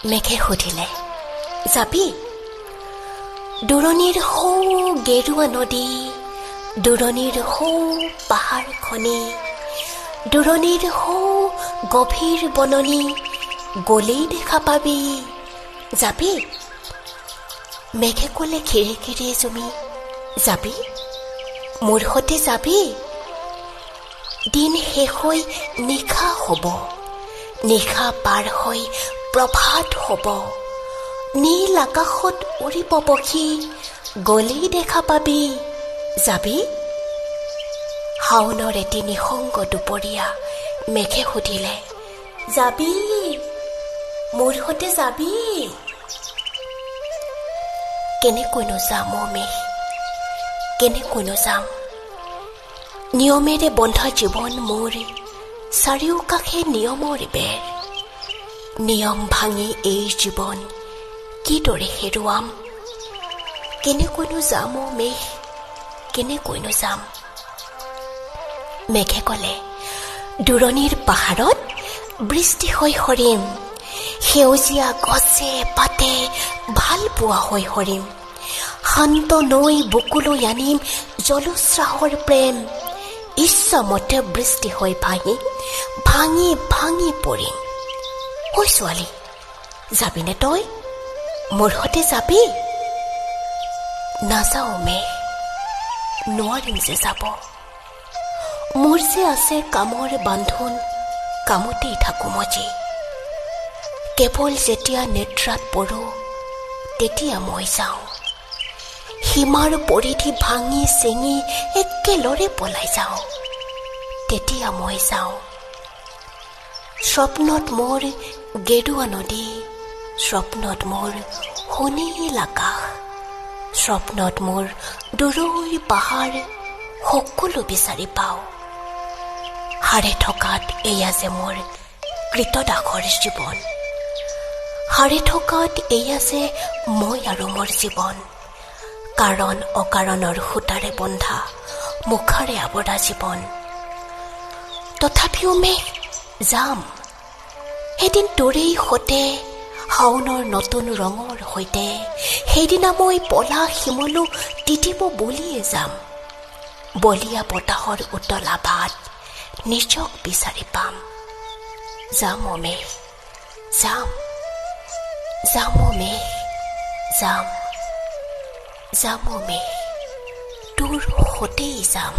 মেঘে সুধিলে, যাবি? দূৰণিৰ সৌ গেৰুৱা নদী, দূৰণিৰ সৌ পাহাৰখনি, দূৰণিৰ সৌ গভীৰ বননি, গলেই দেখা পাবি। যাবি? মেঘে ক'লে খিৰে খিৰে জুমি, যাবি? মোৰ সৈতে যাবি? দিন শেষ হৈ নিশা হ'ব, নিশা পাৰ হৈ প্ৰভাত হ'ব, নীল আকাশত উৰিব পক্ষী, গলেই দেখা পাবি। যাবি? শাওনৰ এটি নিসংগ দুপৰীয়া মেঘে সুধিলে, যাবি? মোৰ সৈতে যাবি? কেনেকৈনো যাম অ মেঘ, কেনেকৈনো যাম? নিয়মেৰে বন্ধা জীৱন মোৰ, চাৰিওকাষে নিয়মৰ বেৰ। নিয়ম ভাঙি এই জীৱন কিদৰে হেৰুৱাম? কেনেকৈনো যাম অ মেঘ, কেনেকৈনো যাম? মেঘে ক'লে, দূৰণিৰ পাহাৰত বৃষ্টি হৈ সৰিম, সেউজীয়া গছে পাতে ভাল পোৱা হৈ সৰিম, শান্ত নৈ বুকুলৈ আনিম জলোচ্ছ্বাসৰ প্ৰেম, ইচ্ছামতে বৃষ্টি হৈ ভাঙি ভাঙি ভাঙি পৰিম। ঐ ছোৱালী, যাবিনে তই? মোৰ সৈতে যাবি? নাযাওঁ মেঘ, নোৱাৰিম যে যাব। মোৰ যে আছে কামৰ বান্ধোন, কামতেই থাকোঁ মজি। কেৱল যেতিয়া নিদ্ৰাত পৰোঁ তেতিয়া মই যাওঁ, সীমাৰ পৰিধি ভাঙি চিঙি একেলৰে পলাই যাওঁ, তেতিয়া মই যাওঁ। স্বপ্নত মোৰ গেৰুৱা নদী, স্বপ্নত মোৰ সুনীল আকাশ, স্বপ্নত মোৰ দূৰৈৰ পাহাৰ সকলো বিচাৰি পাওঁ। হাৰে থকাত এয়া যে মোৰ কৃতদাসৰ জীৱন, হাৰে থকাত এয়া যে মই আৰু মোৰ জীৱন। কাৰণ অকাৰণৰ সূতাৰে বন্ধা মুখাৰে আৱৰা জীৱন। তথাপিও মেঘ যাম, এদিন তোৰেই সতে শাওনৰ নতুন ৰঙৰ সৈতে, সেইদিনা মই পলা শিমলু তিতিব বুলিয়ে যাম। বলীয়া বতাহৰ উতলা ভাত নিজক বিচাৰি পাম। যাম অ মেঘ, যাম, যাম অ মেঘ, যাম, যাম অ মেঘ, তোৰ সতেই যাম।